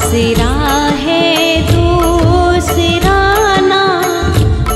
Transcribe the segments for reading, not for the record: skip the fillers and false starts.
आसरा है दूसरा ना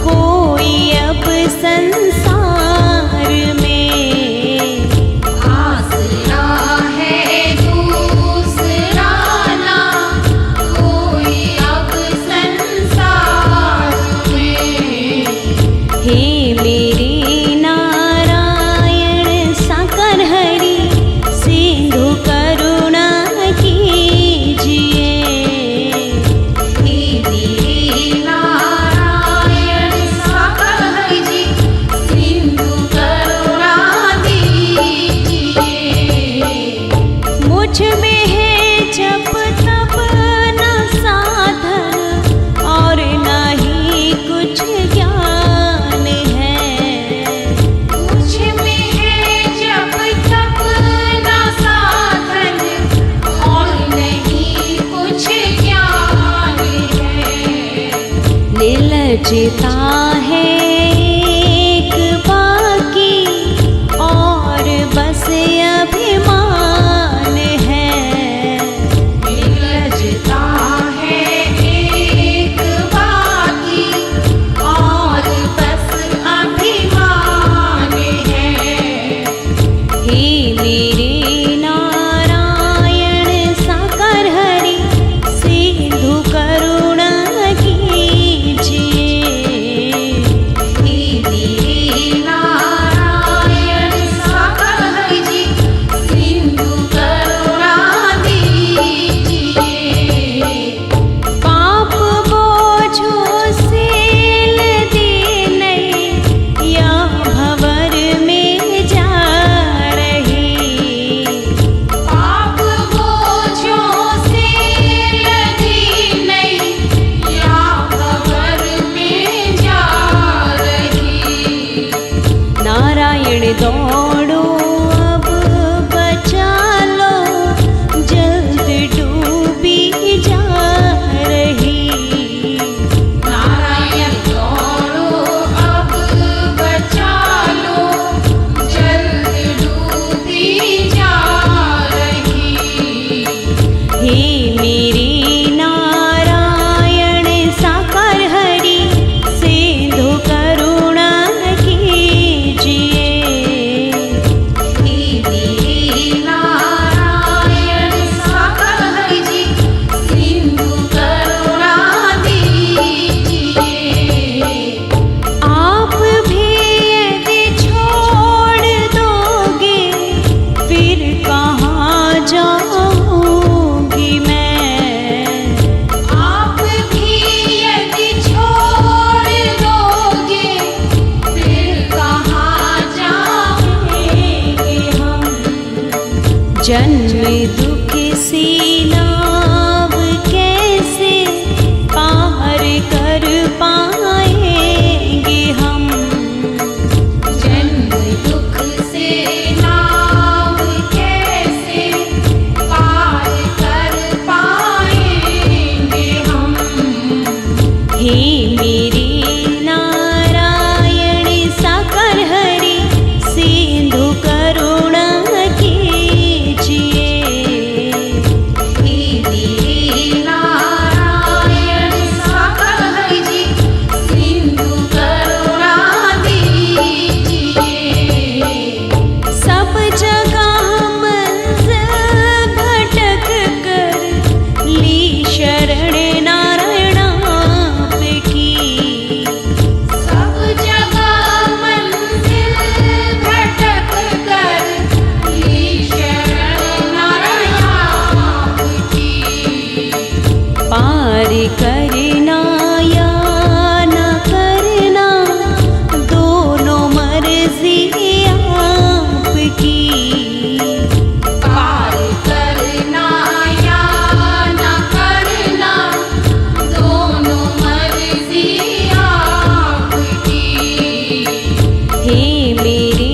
कोई अब संसार में। आसरा है दूसरा ना कोई अब संसार में। हे मेरे नारायण साकर हरि सिंधु करुणा कीजिए। हे मेरे नारायण साकर हरि जी सिंधु करुणा दीजिए। मुझ में है जब तब न साधन और न ही कुछ ज्ञान है। मुझ में है जब तब न साधन और नहीं कुछ ज्ञान है। निर्लजता है एक बाकी और बस अभिमान है। निर्लजता है एक बाकी और बस अभिमान है। हे मेरे नारायण साकर हरि सिंधु करुणा कीजिए। हे मेरे नारायण साकर हरि जी सिंधु करुणा दीजिए। पाप बोझों से लदे नहीं या भंवर में जा रही। पाप बोझों से लदी नहीं या भंवर में जा रही। नारायण दौड़ो अब बचा लो जल्द डूबी जा रही। नारायण दौड़ो अब बचा लो जल्द डूबी जा रही। हे मेरे नारायण साकर हरि सिंधु करुणा कीजिए। हे मेरे नारायण साकर हरि जी सिंधु करुणा दीजिए। आप भी यदि छोड़ दोगे फिर कहाँ जाऊंगी मैं। आप भी यदि छोड़ दोगे फिर कहाँ जाएंगे हम। जन्म दुख से नाव कैसे पार कर पाएंगे हम। जन्म दुख से नाव कैसे पार कर पाएंगे हम। हे मेरे नारायण साकर हरि सिंधु करुणा कीजिए। हे मेरे नारायण साकर हरि जी सिंधु करुणा दीजिए। सब जगह मंजिल भटक कर ली शरण नारायण आपकी। सब जगह मंजिल भटक कर ली शरण नारायण आपकी। पार करना या न करना दोनों मर्जी आपकी। पार करना या न करना दोनों मर्जी आपकी। हे मेरे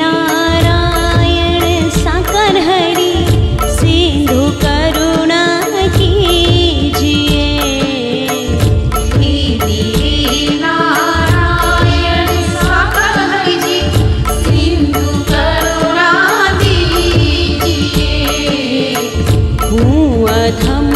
नारायण साकर हरि सिंधु करुणा कीजिए। हे मेरे नारायण साकर हरि जी सिंधु करुणा दीजिए। हूँ अधम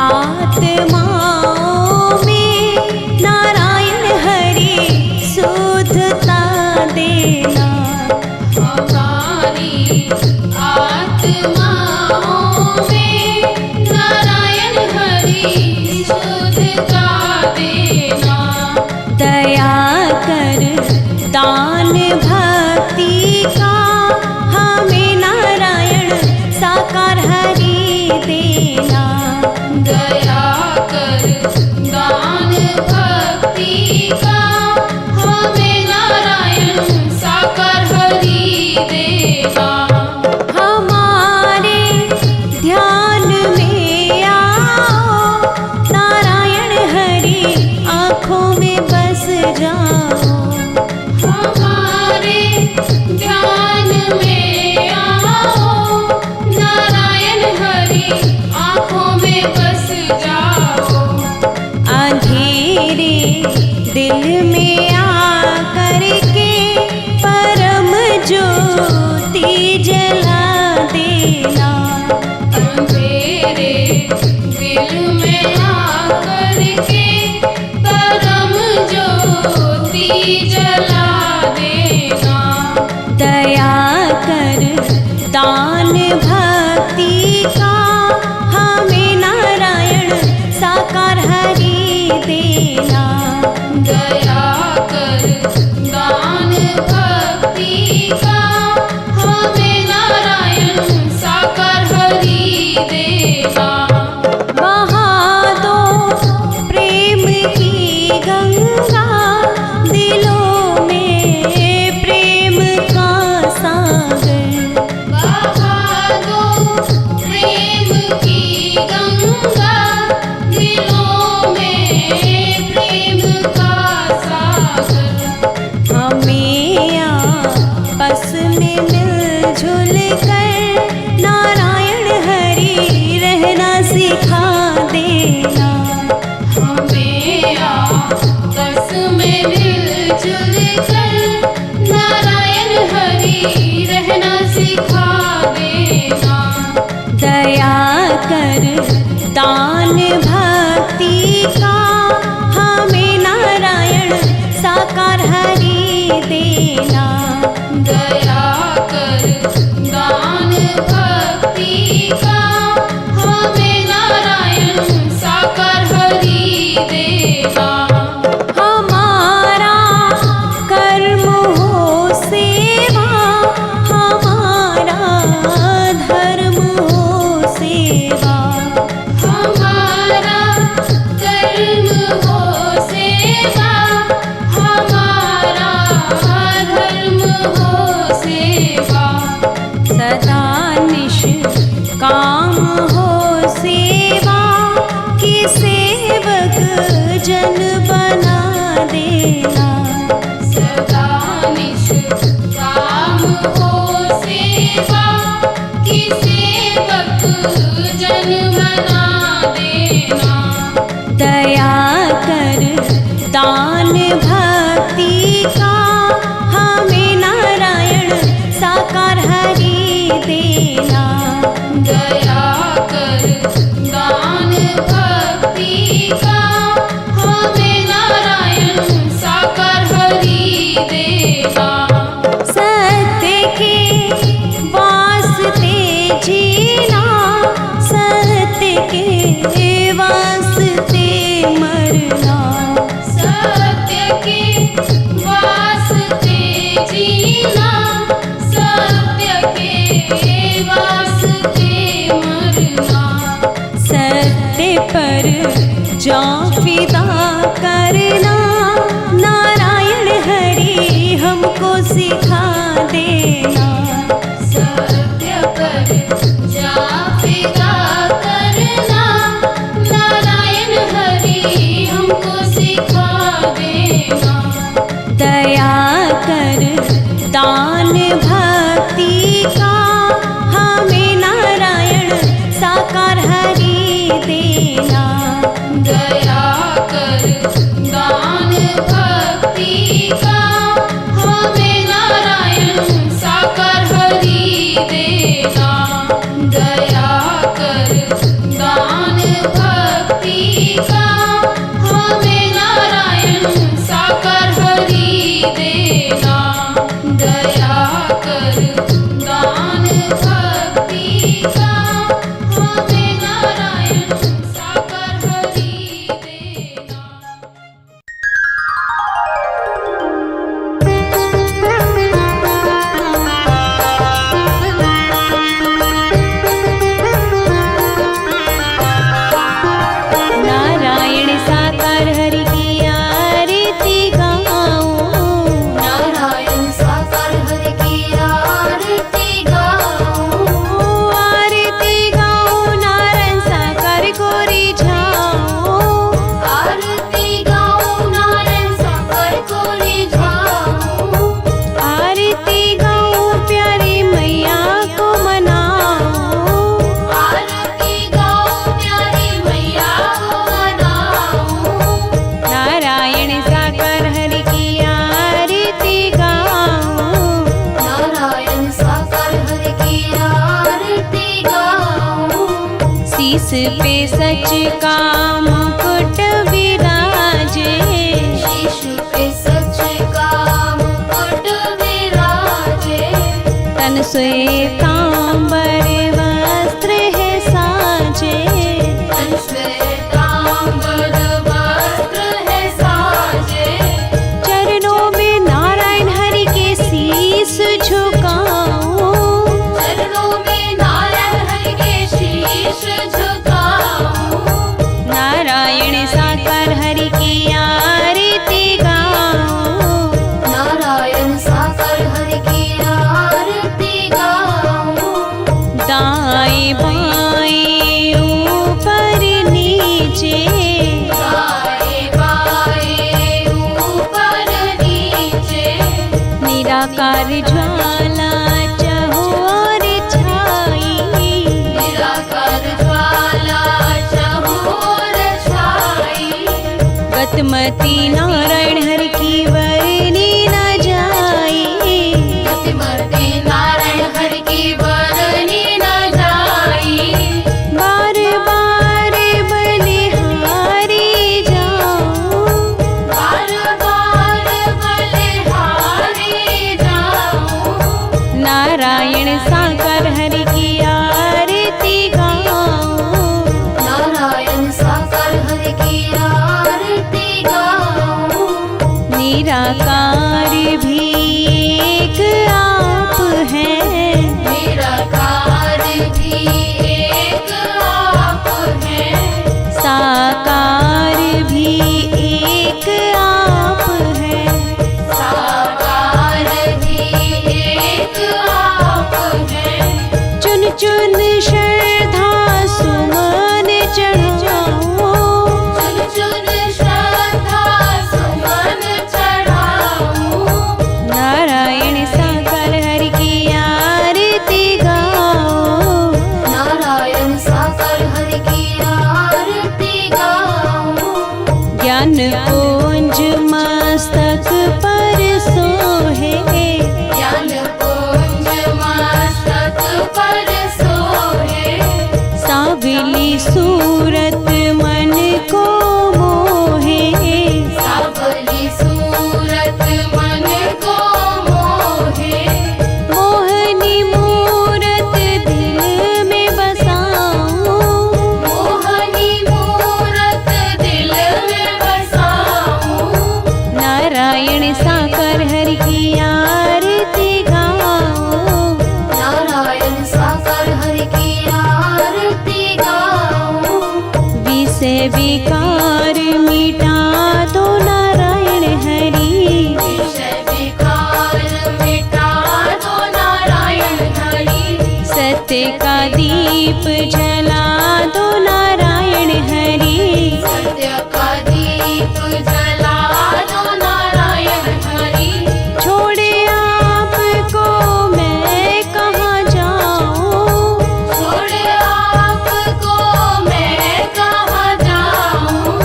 आत्माओं में नारायण हरि शुद्धता देना। हमारी आत्माओं में नारायण हरि शुद्धता देना। दया कर दान भक्ति का हमें नारायण साकार हरि देना। दया कर दान भक्ति का हमें नारायण साकार हरि देना। हमारे ध्यान में आओ नारायण हरि आँखों में बस जाओ। हमारे ध्यान में आओ नारायण हरि आँखों में बस जाओ। अंधेरे दिल में आकर के परम ज्योति जला देना। अंधेरे दिल में आकर के परम ज्योति जला देना। दया कर दान भक्ति का हमें नारायण साकार हरि देना। दया कर दान भक्ति का हमें नारायण साकार हरि देना। बहा दो प्रेम की गंगा दिलों में प्रेम का सागर। बहा दो प्रेम की गंगा दिलों में प्रेम का सागर। हमें आपस में मिलजुल कर नारायण हरि रहना सिखा देना। हमें आपस में मिलजुल कर नारायण हरि रहना सिखा देना। दया कर दान भक्ति का हमें नारायण साकार हरि देना। दया कर दान भक्ति का हमें नारायण साकार हरि देना। हमारा कर्म हो सेवा, हमारा धर्म हो सेवा। हमारा कर्म हो सेवा, हमारा धर्म हो सेवा। सदा निष्काम हो सेवा की सेवक जन बना देना। सदा निष्काम हो सेवा की सेवक जन बना देना। दया कर दान भक्ति का हमें नारायण साकार हरि देना। दया कर दान भक्ति का हमें नारायण साकार हरि देना। सत्य के वास्ते जीना, सत्य के वास्ते मरना। सत्य के वास्ते जीना, सत्य के वास्ते मरना। सत्य पर जा फिदा करना नारायण हरि हमको सिखा देना। सत्य पर जा फिदा करना नारायण हरि हमको सिखा देना। दया कर दान भक्ति का हमें नारायण साकार हरि देना। दया कर दान भक्ति का हमें नारायण साकार हरि देना। दया कर दान भक्ति का हमें नारायण साकार हरि देना। दया कर दान भक्ति का हमें नारायण साकार हरि देना। नारायण साकार हरि की आरती गाऊं, नारायण साकार हरि की आरती गाऊं, आरती गाऊं नारायण साकार को रिझाऊं, आरती गाऊं नारायण साकार को रिझाऊं, आरती गाऊं प्यारी मैया को मनाऊं, आरती गाऊं प्यारी मैया को मनाऊं, नारायण साकार हरि की आरती गाऊं, नारायण साकार हरि की आरती गाऊं, शीस पे सच का मुकुट विराजे, शीश पे सच का मुकुट विराजे, तन श्वेतांबर वस्त्र है साजे, तन श्वेतांबर वस्त्र है साजे, चरणों में नारायण हरि के शीस झुकाऊं, चरणों में नारायण हरि के शीश झुकाऊं, नारायण साकार हरि की आरती गाऊं, नारायण साकार हरि की आरती गाऊं, दाएं बाएं ऊपर नीचे, दाएं बाएं ऊपर नीचे, निराकार ज्वाला चहुओर छाई, निराकार ज्वाला चहुओर छाई, गतमती नारायण हरि की वर्णी न जाई, गतिमती नारायण हरि की वर्णी न जाई, बार बार बलिहारी जाऊं, बार बार बलिहारी जाऊं, नारायण साकार हरि की आरती गाऊं, नारायण साकार हरि की आरती गाऊं, निराकार भी एक आप है, निराकार भी एक आप है, साकार भी एक आप है, साकार भी एक आप है, चुन चुन श्रद्धा सुमन चढ़ाऊं, चुन चुन श्रद्धा सुमन चढ़ाऊं, नारायण साकार हरि की आरती गाऊं, नारायण साकार हरि की आरती गाऊं, ज्ञान पुंज मस्तक पर सोहे, ज्ञान पुंज मस्तक पर सोहे, सावली सूरत मन को मोहे, सावली सूरत मन को मोहे, मोहनी मूरत दिल में बसाऊं, मोहनी मूरत दिल में बसाऊं, नारायण साकार हरि की आरती गाऊं, नारायण साकार हरि की आरती गाऊं, विषय विकार मिटा दो नारायण हरि, विषय विकार मिटा दो नारायण हरि, सत्य का दीप जला दो नारायण हरि, सत्य का दीप जला दो नारायण हरि, छोड़े आपको मैं कहाँ जाऊं, छोड़े आपको मैं कहाँ जाऊं,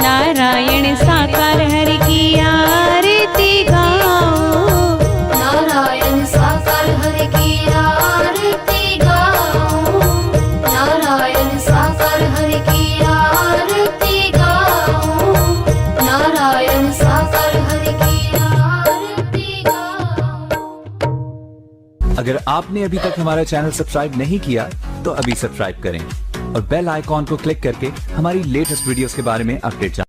नारायण साकार हरि की आरती गाऊं, नारायण साकार हरि की आरती गाऊं, नारायण साकार हरि की अगर आपने अभी तक हमारा चैनल सब्सक्राइब नहीं किया तो अभी सब्सक्राइब करें और बेल आइकॉन को क्लिक करके हमारी लेटेस्ट वीडियोस के बारे में अपडेट जानें।